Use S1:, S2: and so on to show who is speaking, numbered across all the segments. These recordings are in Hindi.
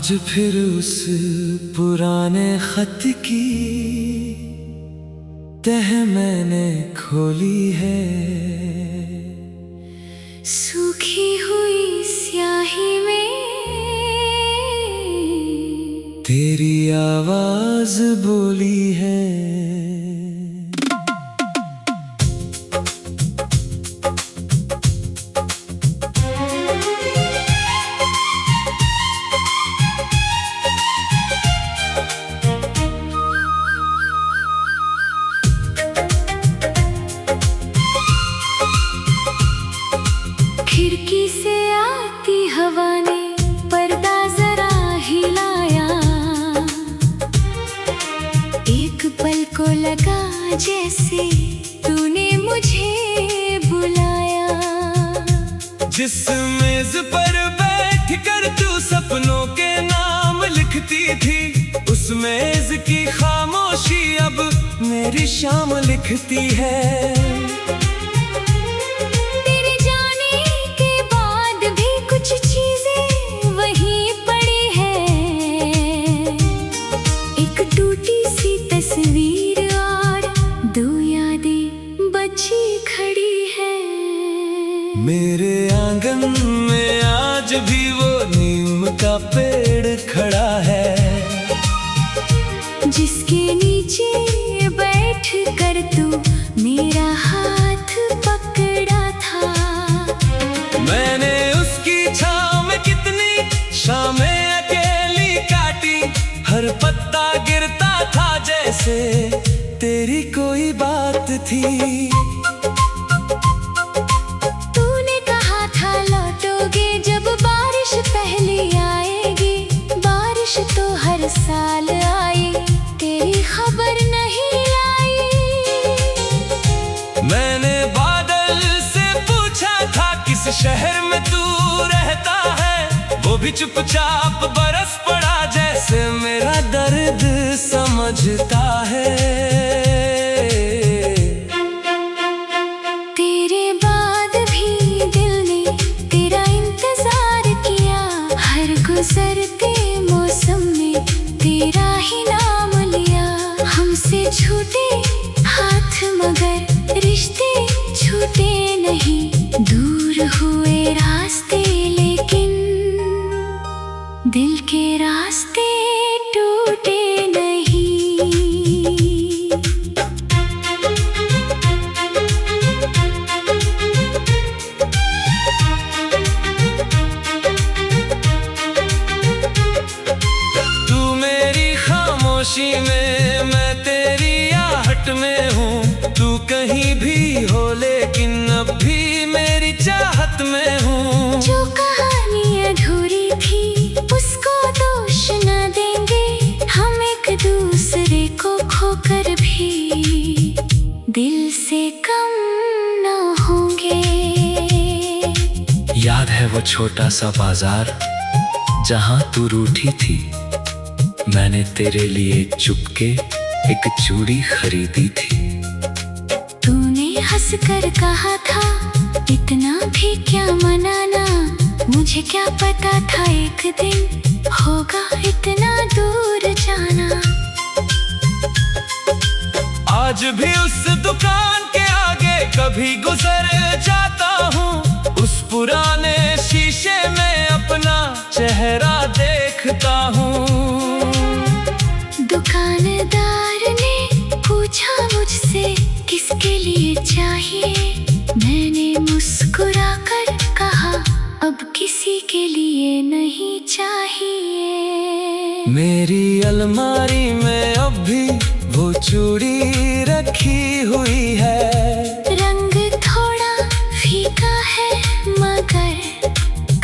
S1: आज फिर उस पुराने खत की तह मैंने खोली है।
S2: सूखी हुई स्याही में
S1: तेरी आवाज बोली है।
S2: खिड़की से आती हवा ने पर्दा जरा हिलाया, एक पल को लगा जैसे तूने मुझे बुलाया।
S1: जिस मेज पर बैठ कर तू सपनों के नाम लिखती थी, उस मेज की खामोशी अब मेरी शाम लिखती है।
S2: तस्वीर और दो यादें बची खड़ी है।
S1: मेरे आंगन में आज भी वो नीम का पेड़ खड़ा है,
S2: जिसके नीचे बैठ कर तू मेरा हाथ पकड़ा था।
S1: मैंने उसकी छांव में कितनी शामें अकेली काटी, हर पत्ता गिरता था जैसे तेरी कोई बात थी।
S2: तूने कहा था लौटोगे जब बारिश पहली आएगी, बारिश तो हर साल आई, तेरी खबर नहीं आई।
S1: मैंने बादल से पूछा था किस शहर में तू रहता है, वो भी चुपचाप बरस पड़ा जैसे मेरा दर्द समझता है।
S2: तेरे बाद भी दिल ने तेरा इंतजार किया, हर गुजरते मौसम में तेरा ही नाम लिया। हमसे छूटे हाथ मगर रिश्ते छूटे नहीं, दूर हुए रास्ते लेकिन दिल के रास्ते टूटे नहीं।
S1: तू मेरी खामोशी में, मैं तेरी आहट में हूँ। तू कहीं भी हो लेकिन अब भी मेरी चाहत में हूँ।
S2: जो कहानी अधूरी थी उसको दोष न देंगे, हम एक दूसरे को खोकर भी दिल से कम न होंगे।
S1: याद है वो छोटा सा बाजार जहाँ तू रूठी थी, मैंने तेरे लिए चुपके एक चूड़ी खरीदी थी।
S2: तूने हंसकर कहा था इतना भी क्या मनाना, मुझे क्या पता था एक दिन होगा इतना दूर जाना।
S1: आज भी उस दुकान के आगे कभी गुजर जाता हूँ, उस पुराने शीशे में अपना चेहरा देखता हूँ।
S2: दुकानदार ने पूछा मुझसे किसके लिए चाहिए, मैंने मुस्कुराकर कहा अब किसी के लिए नहीं चाहिए।
S1: मेरी अलमारी में अब भी वो चूड़ी रखी हुई है,
S2: रंग थोड़ा फीका है मगर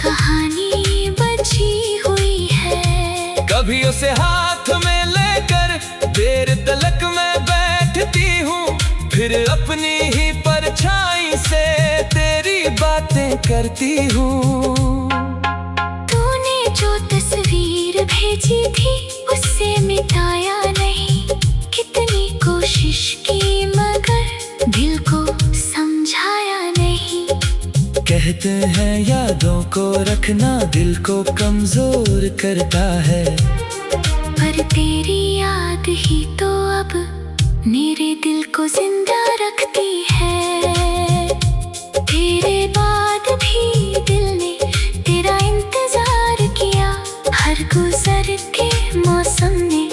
S2: कहानी बची हुई है।
S1: कभी उसे हाथ में लेकर देर तलक में बैठती हूँ, फिर अपनी ही परछाई से तेरी बातें करती हूँ।
S2: तूने जो तस्वीर भेजी थी उससे मिटाया नहीं, कितनी कोशिश की मगर दिल को समझाया नहीं।
S1: कहते हैं यादों को रखना दिल को कमजोर करता है।
S2: पर तेरी याद ही तो अब मेरे दिल को जिंदा रखती है। तेरे बाद भी दिल ने तेरा इंतजार किया, हर गुजरते मौसम ने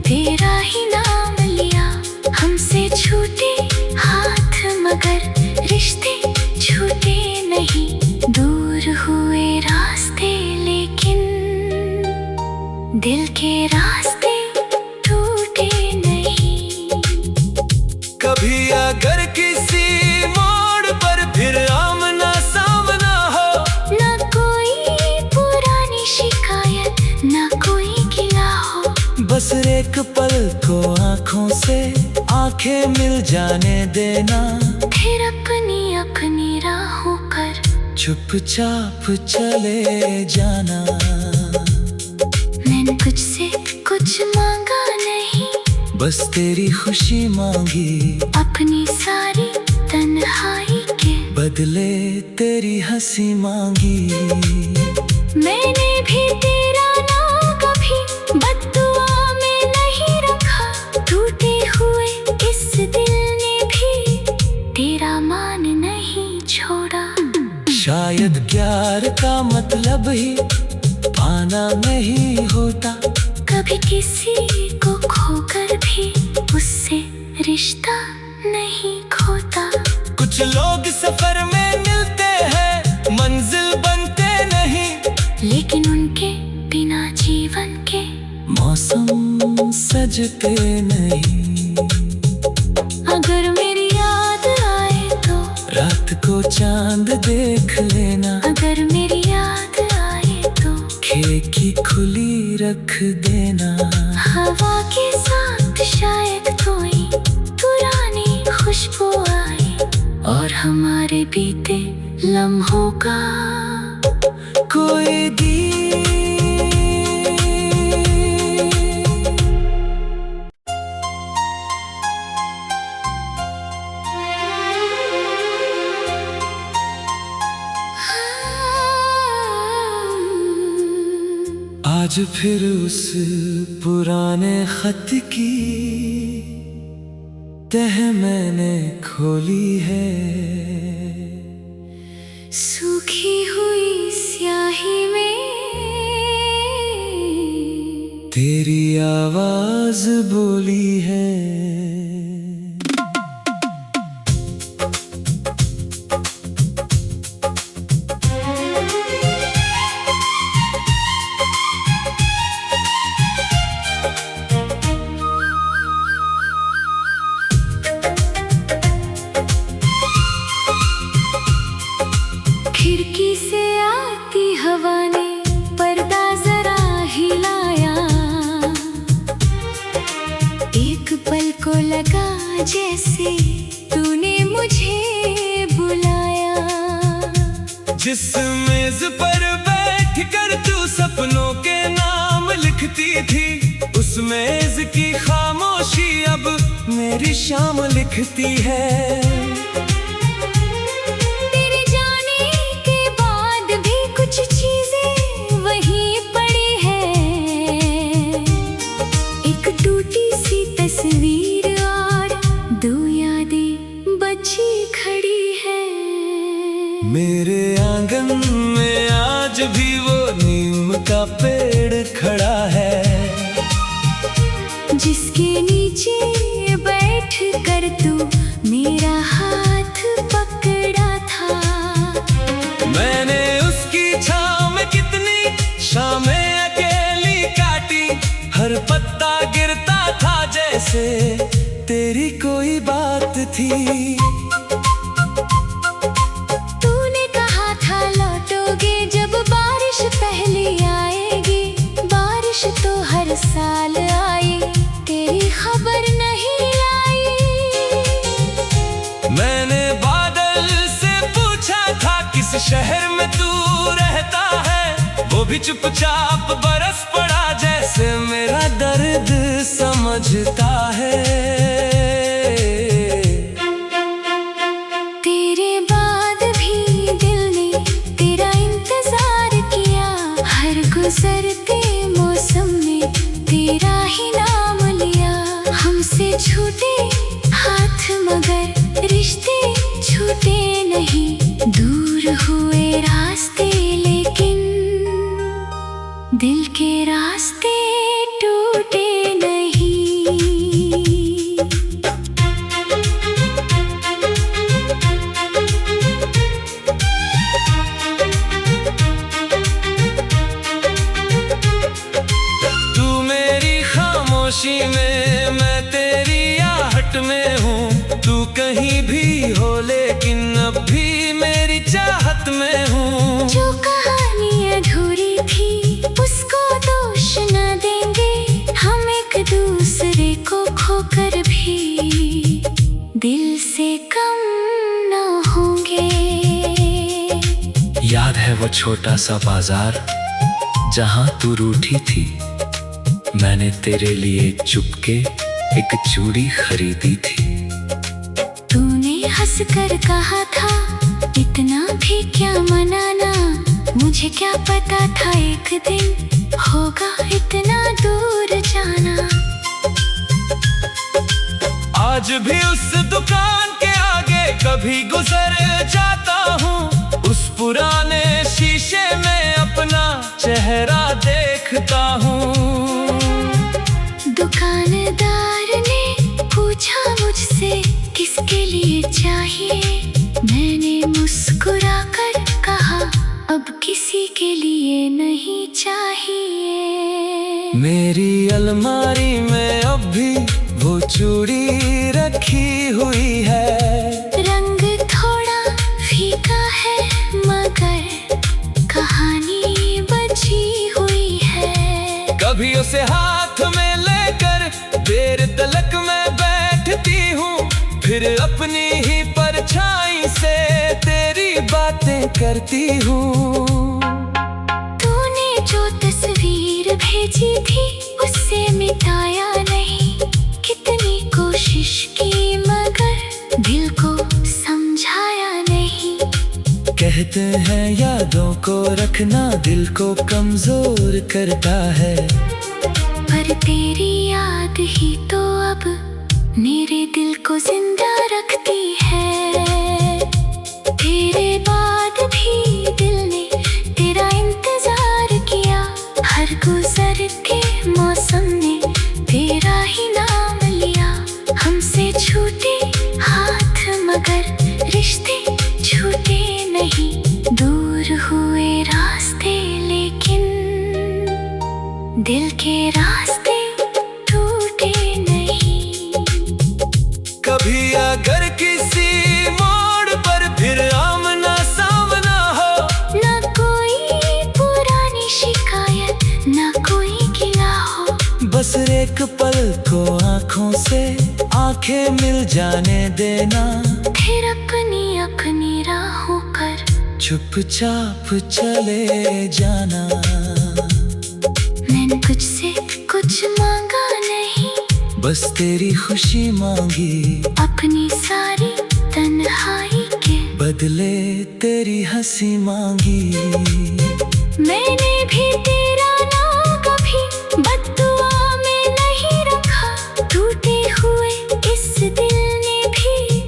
S2: तेरा ही नाम लिया। हमसे छूटे हाथ मगर रिश्ते छूटे नहीं, दूर हुए रास्ते लेकिन दिल के रास्ते टूटे नहीं।
S1: कभी अगर किसी मोड़ पर फिर आमना सामना हो,
S2: ना कोई पुरानी शिकायत ना कोई गिला हो,
S1: बस एक पल को आंखों से आंखें मिल जाने देना।
S2: फिर अपनी अपनी राहों पर
S1: चुपचाप चले जाना।
S2: मैंने कुछ से कुछ मांगा नहीं,
S1: बस तेरी खुशी मांगी,
S2: अपनी सारी तन्हाई के
S1: बदले तेरी हंसी मांगी।
S2: मैंने भी तेरा नाम कभी बद्दुआ में नहीं रखा, टूटे हुए इस दिल ने भी तेरा मान नहीं छोड़ा।
S1: शायद प्यार का मतलब ही पाना नहीं होता,
S2: कभी किसी को खोकर भी उससे रिश्ता नहीं खोता।
S1: कुछ लोग सफर में मिलते हैं, मंजिल बनते नहीं,
S2: लेकिन उनके बिना जीवन के
S1: मौसम सजते नहीं।
S2: अगर मेरी याद आए तो
S1: रात को चांद देख लेना,
S2: अगर मेरी याद आए तो
S1: खिड़की खुली रख देना।
S2: हवा के साथ शायद कोई पुरानी खुशबू आई, और हमारे बीते लम्हों का
S1: कोई गीत। आज फिर उस पुराने खत की तह मैंने खोली है,
S2: सूखी हुई स्याही में
S1: तेरी आवाज बोली है।
S2: खिड़की से आती हवा ने पर्दा जरा हिलाया, एक पल को लगा जैसे तूने मुझे बुलाया।
S1: जिस मेज पर बैठ कर तू सपनों के नाम लिखती थी, उस मेज की खामोशी अब मेरी शाम लिखती है।
S2: तेरे जाने के बाद भी कुछ चीजें वहीं पड़ी हैं, एक टूटी सी तस्वीर और दो यादें बची खड़ी है।
S1: मेरे आंगन में आज भी वो नीम का पेड़ खड़ा है,
S2: जिसके नीचे बैठ कर तू मेरा हाथ पकड़ा था।
S1: मैंने उसकी छाँव में कितनी शामें अकेली काटी, हर पत्ता गिरता था जैसे तेरी कोई बात थी।
S2: तूने कहा था लौटोगे जब बारिश पहली आएगी, बारिश तो हर साल आई, तेरी खबर नहीं आई।
S1: मैंने बादल से पूछा था किस शहर में तू रहता है, वो भी चुपचाप बरस पड़ा जैसे मेरा दर्द समझता है।
S2: तेरे बाद भी दिल ने तेरा इंतजार छूटे हाथ मगर रिश्ते छूटे नहीं। दूर हुए रास्ते लेकिन दिल के रास्ते टूटे नहीं।
S1: तू मेरी खामोशी में, मैं तेरी आहट में हूँ। तू कहीं भी हो लेकिन अब भी मेरी चाहत में हूँ।
S2: जो कहानी अधूरी थी उसको दोष न देंगे। हम एक दूसरे को खोकर भी दिल से कम न होंगे।
S3: याद है वो छोटा सा बाजार जहां तू रूठी थी। मैंने तेरे लिए चुपके एक चूड़ी खरीदी थी।
S2: तूने हंसकर कहा था इतना भी क्या मनाना। मुझे क्या पता था एक दिन होगा इतना दूर जाना।
S1: आज भी उस दुकान के आगे कभी गुजर जाता हूँ। उस पुराने शीशे में अपना चेहरा देखता हूँ।
S2: दुकानदार ने पूछा मुझसे किसके लिए चाहिए। मैंने मुस्कुराकर कहा अब किसी के लिए नहीं चाहिए।
S1: मेरी अलमारी में अब भी वो चूड़ी रखी हुई है।
S2: रंग थोड़ा फीका है मगर कहानी बची हुई है।
S1: कभी उसे हाथ में लेकर देर तलक में बैठती हूँ। फिर अपनी ही परछाई से तेरी बातें करती हूँ।
S2: तूने जो तस्वीर भेजी थी उससे मिटाया नहीं। कितनी कोशिश की मगर दिल को समझाया नहीं।
S1: कहते हैं यादों को रखना दिल को कमजोर करता है।
S2: पर तेरी याद ही तो अब मेरे दिल को जिंदा रखती है। तेरे बाद भी दिल ने तेरा इंतजार किया। हर गुजरते मौसम ने तेरा ही नाम लिया। हमसे छूटे हाथ मगर रिश्ते छूटे नहीं। दूर हुए रास्ते लेकिन दिल के रास्ते टूटे नहीं।
S1: कभी अगर किसी मोड़ पर फिर आमना सामना हो।
S2: ना कोई पुरानी शिकायत ना कोई गिला हो।
S1: बस एक पल को आँखों से आंखें मिल जाने देना।
S2: फिर अपनी अपनी राहों कर
S1: चुपचाप चले जाना।
S2: मैंने कुछ से कुछ मांगा नहीं।
S1: बस तेरी खुशी मांगी।
S2: अपनी सारी तन्हाई के
S1: बदले तेरी हंसी मांगी।
S2: मैंने भी तेरा नाम कभी बद्दुआ में नहीं रखा। टूटे हुए इस दिल ने भी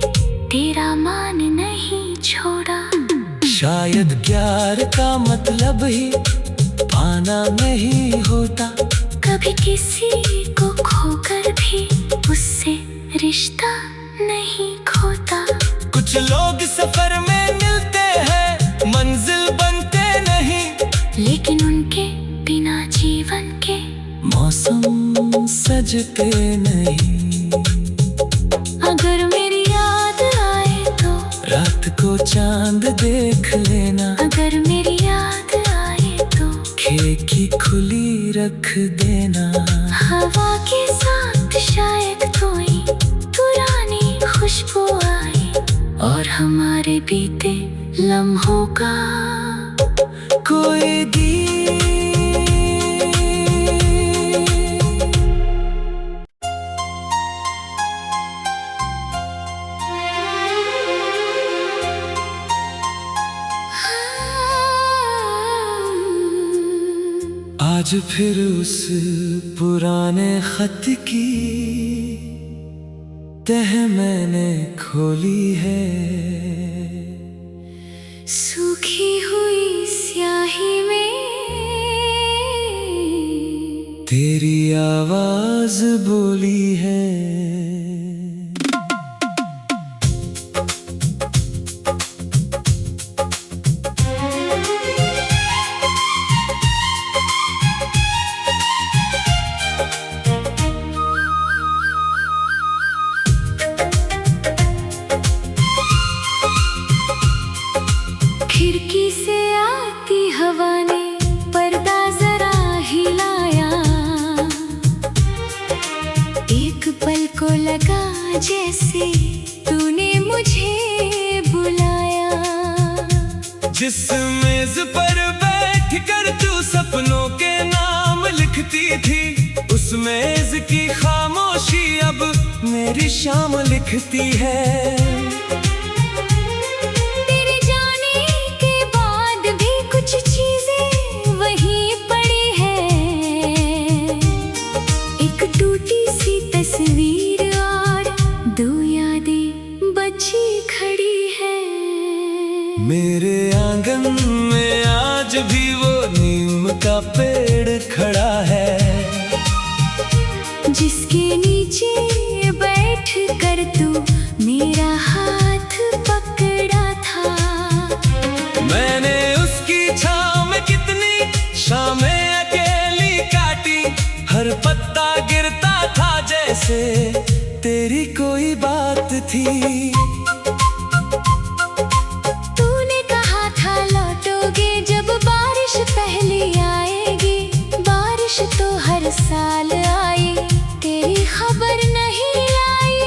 S2: तेरा मान नहीं छोड़ा।
S1: शायद प्यार का मतलब ही पाना नहीं होता।
S2: कभी किसी को खोकर भी उससे रिश्ता नहीं खोता।
S1: कुछ लोग सफर में मिलते हैं मंजिल बनते नहीं।
S2: लेकिन उनके बिना जीवन के
S1: मौसम सजते नहीं।
S2: अगर मेरी याद आए तो
S1: रात को चांद देख लेना।
S2: अगर मेरी याद आए तो
S1: खिड़की खुली रख देना।
S2: हवा के साथ शायद कोई पुरानी खुशबू आए और हमारे बीते लम्हों का
S1: कोई गीत। आज फिर उस पुराने खत की तह मैंने खोली है।
S2: सूखी हुई स्याही में
S1: तेरी आवाज बोली है।
S2: खिड़की से आती हवा ने पर्दा जरा हिलाया, एक पल को लगा जैसे तूने मुझे बुलाया।
S1: जिस मेज पर बैठ कर तू सपनों के नाम लिखती थी, उस मेज की खामोशी अब मेरी शाम लिखती है।
S2: तेरे जाने के बाद भी कुछ चीजें वहीं पड़ी है, एक टूटी सी तस्वीर और दो यादें बची खड़ी है।
S1: मेरे आंगन में आज भी वो नीम का पेड़ खड़ा है,
S2: जिसके नीचे बैठ कर तू मेरा हाथ पकड़ा था।
S1: मैंने उसकी छाँव में कितनी शामें अकेली काटी, हर पत्ता गिरता था जैसे तेरी कोई बात थी।
S2: तूने कहा था लौटोगे जब बारिश पहली आएगी, बारिश तो हर साल आई, तेरी खबर नहीं आई।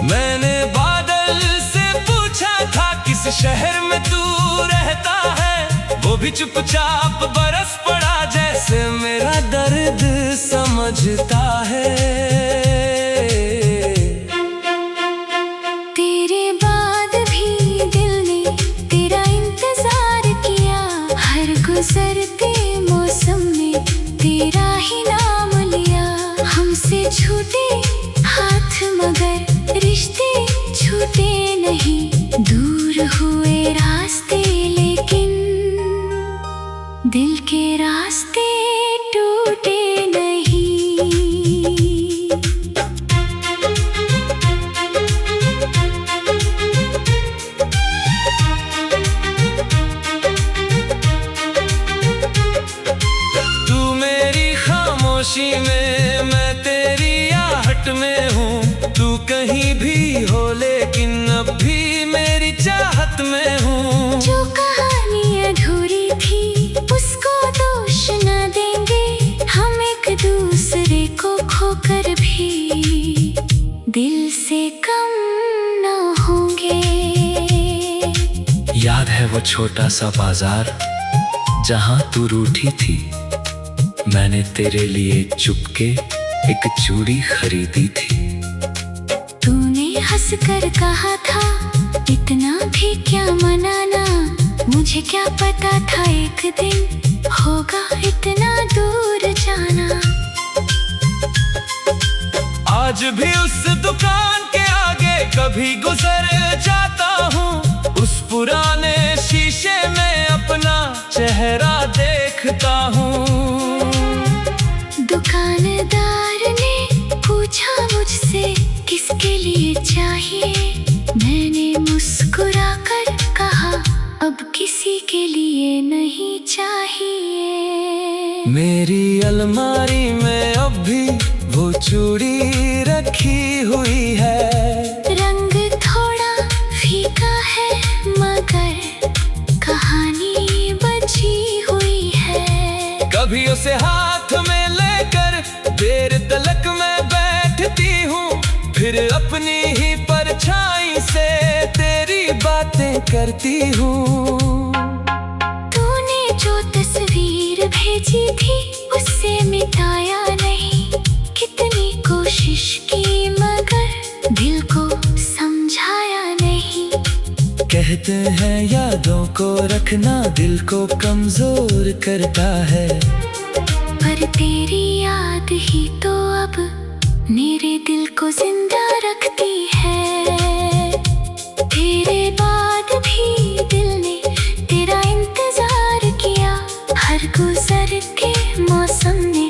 S1: मैंने बादल से पूछा था किस शहर में तू रहता है, वो भी चुपचाप बरस पड़ा जैसे मेरा दर्द समझता है।
S2: तेरे बाद भी दिल ने तेरा इंतजार किया, हर गुजरते मौसम में तेरा ही नाम लिया। हमसे छूटे हाथ मगर रिश्ते छूटे नहीं, दूर हुए रास्ते लेकिन दिल के रास्ते टूटे नहीं।
S1: तू मेरी खामोशी में, मैं तेरी आहट में हूँ। तू कहीं भी हो लेकिन अब भी मेरी चाहत में हूँ।
S2: जो कहानी अधूरी थी उसको दोष न देंगे, हम एक दूसरे को खोकर भी दिल से कम न होंगे।
S3: याद है वो छोटा सा बाजार जहां तू रूठी थी, मैंने तेरे लिए चुपके एक चूड़ी खरीदी थी।
S2: तूने हंसकर कहा था इतना भी क्या मनाना, मुझे क्या पता था एक दिन होगा इतना दूर जाना।
S1: आज भी उस दुकान के आगे कभी गुजर जाता हूँ, उस पुराने शीशे में अपना चेहरा देखता हूँ।
S2: दुकानदार ने पूछा मुझसे किसके लिए चाहिए, मैंने मुस्कुराकर कहा अब किसी के लिए नहीं चाहिए।
S1: मेरी अलमारी में अब भी वो चूड़ी रखी हुई है,
S2: रंग थोड़ा फीका है मगर कहानी बची हुई है।
S1: कभी उसे हाथ में लेकर देर तलक में बैठती हूँ, फिर अपनी ही परछाई से तेरी बातें करती हूँ।
S2: तूने जो तस्वीर भेजी थी उससे मिटाया नहीं, कितनी कोशिश की मगर दिल को समझाया नहीं।
S1: कहते हैं यादों को रखना दिल को कमजोर करता है,
S2: पर तेरी याद ही तो अब मेरे दिल को को जिंदा रखती है। तेरे बाद भी दिल ने तेरा इंतजार किया, हर गुजर के मौसम ने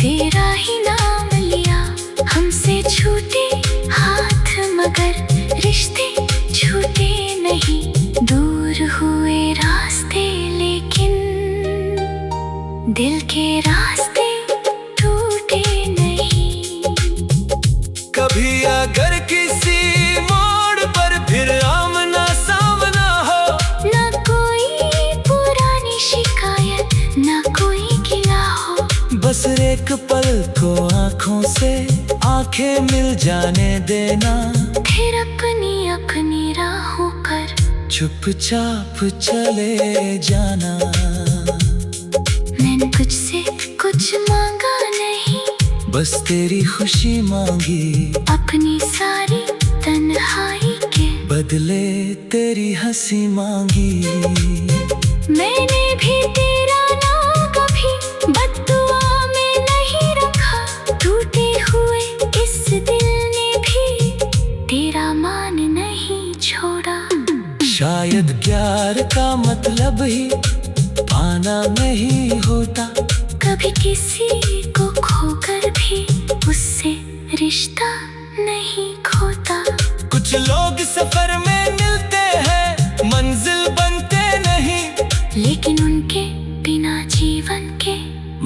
S2: तेरा ही नाम लिया। हमसे छूटे हाथ मगर रिश्ते छूटे नहीं, दूर हुए रास्ते लेकिन दिल के रास्ते टूटे नहीं।
S1: कभी अगर किसी मोड़ पर फिर आमना सामना हो,
S2: ना कोई पुरानी शिकायत ना कोई गिला हो,
S1: बस एक पल को आंखों से आंखें मिल जाने देना।
S2: फिर अपनी अपनी राहों पर
S1: चुपचाप चले जाना।
S2: मैंने कुछ से कुछ मांगा नहीं,
S1: बस तेरी खुशी मांगी,
S2: अपनी सारी तन्हाई के
S1: बदले तेरी हंसी मांगी।
S2: मैंने भी तेरा नाम कभी बद्दुआ में नहीं रखा, टूटे हुए इस दिल ने भी तेरा मान नहीं छोड़ा।
S1: शायद प्यार का मतलब ही पाना नहीं होता,
S2: कभी किसी को खोकर भी उससे रिश्ता नहीं खोता।
S1: कुछ लोग सफर में मिलते हैं, मंजिल बनते नहीं,
S2: लेकिन उनके बिना जीवन के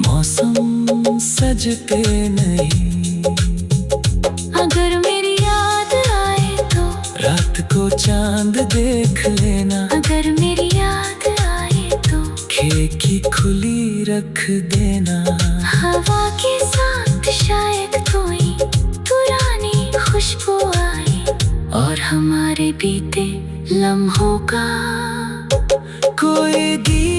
S1: मौसम सजते नहीं।
S2: अगर मेरी याद आए तो
S1: रात को चांद देख लेना,
S2: अगर मेरी याद आए तो
S1: खिड़की खुली रख देना।
S2: हवा के साथ शायद कोई पुरानी खुशबू आई, और हमारे बीते लम्हों का
S1: कोई गीत।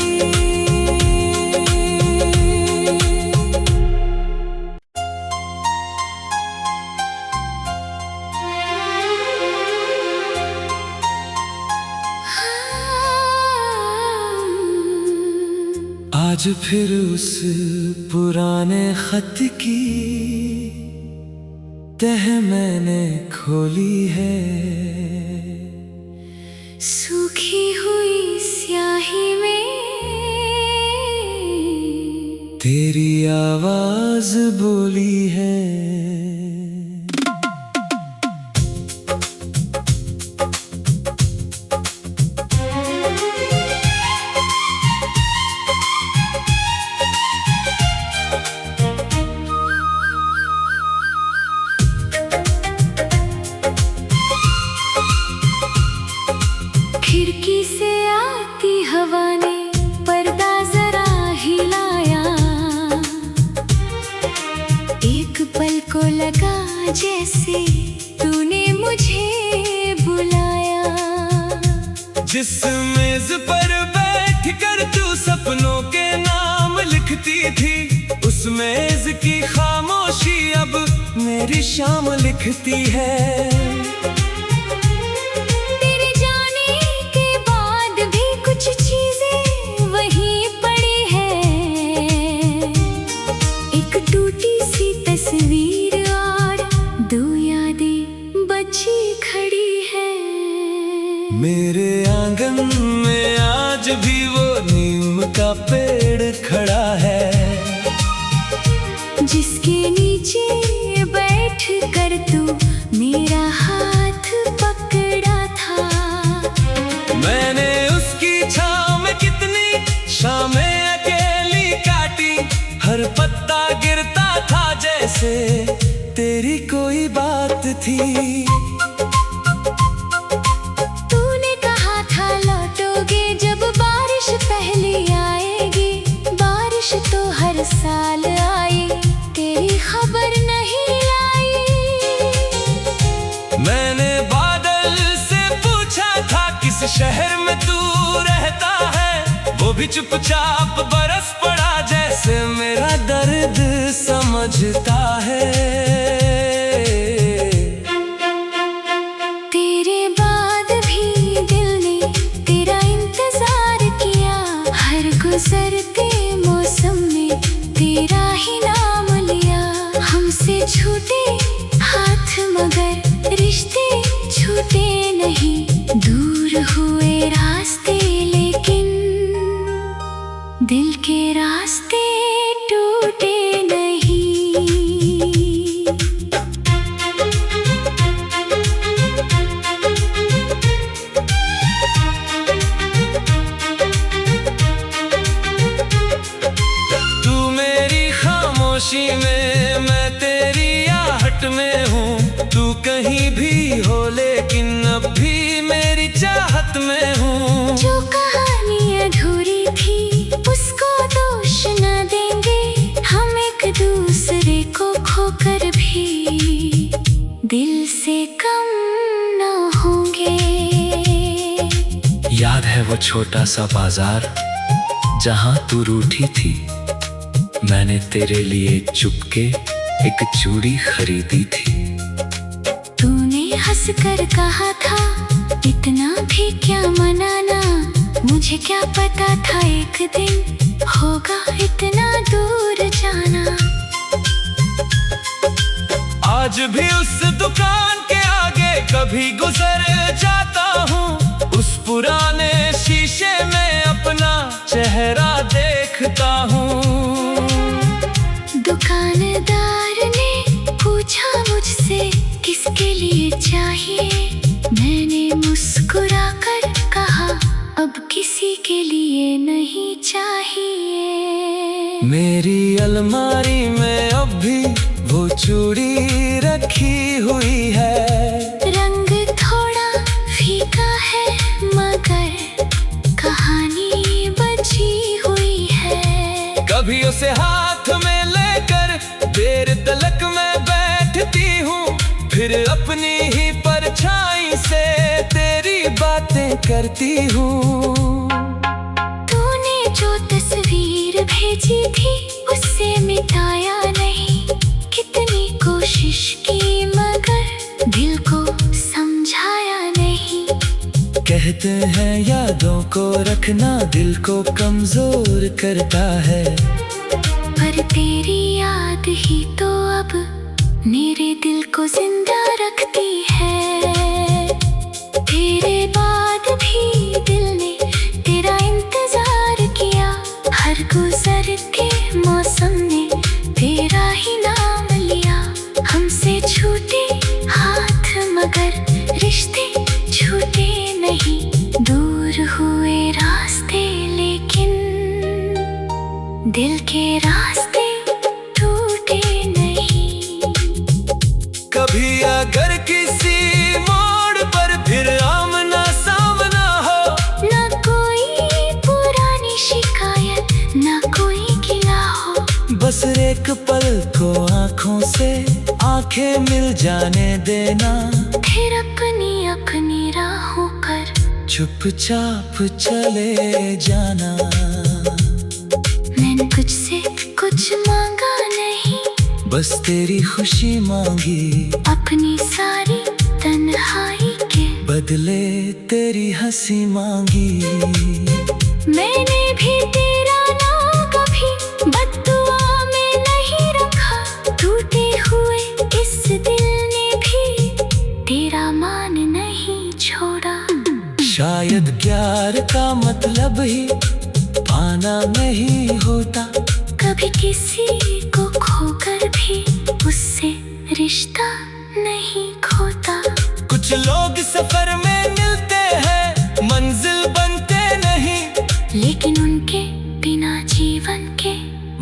S1: आज फिर उस पुराने खत की तह मैंने खोली है,
S2: सूखी हुई स्याही में
S1: तेरी आवाज बोली है।
S2: खिड़की से आती हवा ने पर्दा जरा हिलाया, एक पल को लगा जैसे तूने मुझे बुलाया।
S1: जिस मेज पर बैठ कर तू सपनों के नाम लिखती थी, उस मेज की खामोशी अब मेरी शाम लिखती है।
S2: तेरे जाने के बाद भी कुछ चीजें वहीं पड़ी है, एक टूटी सी तस्वीर और दो यादें बची खड़ी है।
S1: मेरे आंगन में आज भी वो नीम का पेड़ खड़ा है,
S2: जिसके नीचे बैठ कर तू मेरा हाथ पकड़ा था।
S1: मैंने उसकी छाँव में कितनी शामें अकेली काटी, हर पत्ता गिरता था जैसे तेरी कोई बात थी।
S2: तूने कहा था लौटोगे जब बारिश पहली आएगी, बारिश तो हर साल आई, तेरी खबर नहीं लाई।
S1: मैंने बादल से पूछा था किस शहर में तू रहता है, वो भी चुपचाप बरस पड़ा जैसे मेरा दर्द समझता है।
S2: तेरे बाद भी दिल ने तेरा इंतजार किया, हर गुजरते मौसम में तेरा ही नाम लिया। हमसे छूटे हाथ मगर रिश्ते छूटे नहीं, दूर हुए रास्ते लेकिन दिल के रास्ते टूटे नहीं।
S1: तू मेरी खामोशी में, मैं तेरी आहट में हूँ। तू कहीं भी हो लेकिन अब भी मेरी चाहत में हूँ।
S2: जो कहानी अधूरी थी उसको दोष न देंगे, हम एक दूसरे को खोकर भी दिल से कम न होंगे।
S3: याद है वो छोटा सा बाजार जहां तू रूठी थी, मैंने तेरे लिए चुपके एक चूड़ी खरीदी थी।
S2: तूने हंसकर कहा था इतना भी क्या मनाना, मुझे क्या पता था एक दिन होगा इतना दूर जाना।
S1: आज भी उस दुकान के आगे कभी गुजर जाता हूँ। उस पुराने शीशे में अपना चेहरा देखता हूँ।
S2: दुकानदार ने पूछा मुझसे किसके लिए चाहिए, मैंने मुस्कुराकर कहा अब किसी के लिए नहीं चाहिए।
S1: मेरी अलमारी में अब भी वो चूड़ी रखी हुई है।
S2: रंग थोड़ा फीका है मगर कहानी बची हुई है।
S1: कभी उसे हाथ में लेकर देर तलक में बैठती हूँ, फिर अपनी ही परछाई से तेरी बातें करती हूँ।
S2: तूने जो तस्वीर भेजी थी उससे मिटाया नहीं, कितनी कोशिश की मगर दिल को समझाया नहीं।
S1: कहते हैं यादों को रखना दिल को कमजोर करता है,
S2: पर तेरी याद ही तो अब मेरे दिल को जिंदा रखती है। तेरे बाद भी दिल ने तेरा इंतजार किया, हर गुजरते मौसम ने तेरा ही नाम लिया। हमसे छूटे हाथ मगर रिश्ते छूटे नहीं, दूर हुए रास्ते लेकिन दिल के रास्ते टूटे नहीं।
S1: कभी अगर किसी मोड़ पर फिर आमना सामना हो,
S2: ना कोई पुरानी शिकायत ना कोई गिला हो,
S1: बस एक पल को आंखों से आंखें मिल जाने देना।
S2: फिर अपनी अपनी राहों पर
S1: चुपचाप चले जाना।
S2: मैंने कुछ से कुछ मांगा नहीं,
S1: बस तेरी खुशी मांगी,
S2: अपनी सारी तन्हाई के
S1: बदले तेरी हंसी मांगी।
S2: मैंने भी तेरा नाम कभी बद्दुआ में नहीं रखा, टूटे हुए इस दिल ने भी तेरा मान नहीं छोड़ा।
S1: शायद प्यार का मतलब ही पाना नहीं होता,
S2: कभी किसी को खोकर भी उससे रिश्ता नहीं खोता।
S1: कुछ लोग सफर में मिलते हैं मंजिल बनते नहीं,
S2: लेकिन उनके बिना जीवन के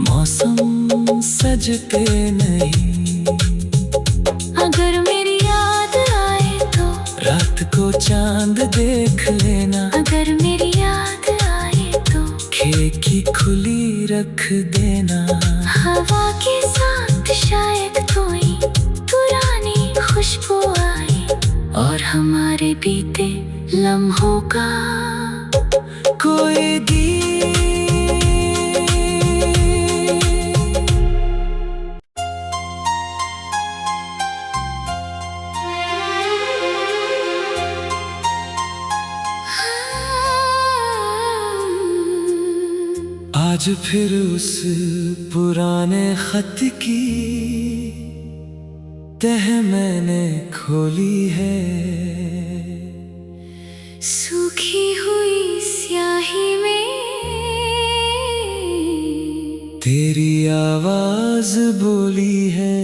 S1: मौसम सजते नहीं।
S2: अगर मेरी याद आए तो
S1: रात को चांद देख लेना,
S2: अगर मेरी याद आए तो
S1: खिड़की खुली रख देना।
S2: हवा के साथ शायद कोई पुरानी खुशबू आई, और हमारे बीते लम्हों का
S1: कोई गीत। आज फिर उस पुराने खत की तह मैंने खोली है,
S2: सूखी हुई स्याही में
S1: तेरी आवाज बोली है।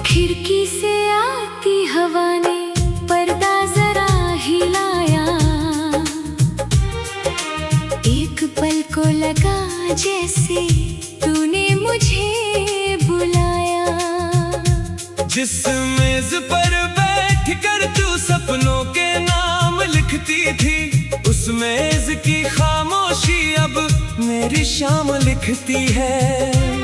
S2: खिड़की से आती हवा ने पर्दा जरा हिलाया, एक पल को लगा जैसे तूने मुझे बुलाया।
S1: जिस मेज पर बैठ कर तू सपनों के नाम लिखती थी, उस मेज की खामोशी अब मेरी शाम लिखती है।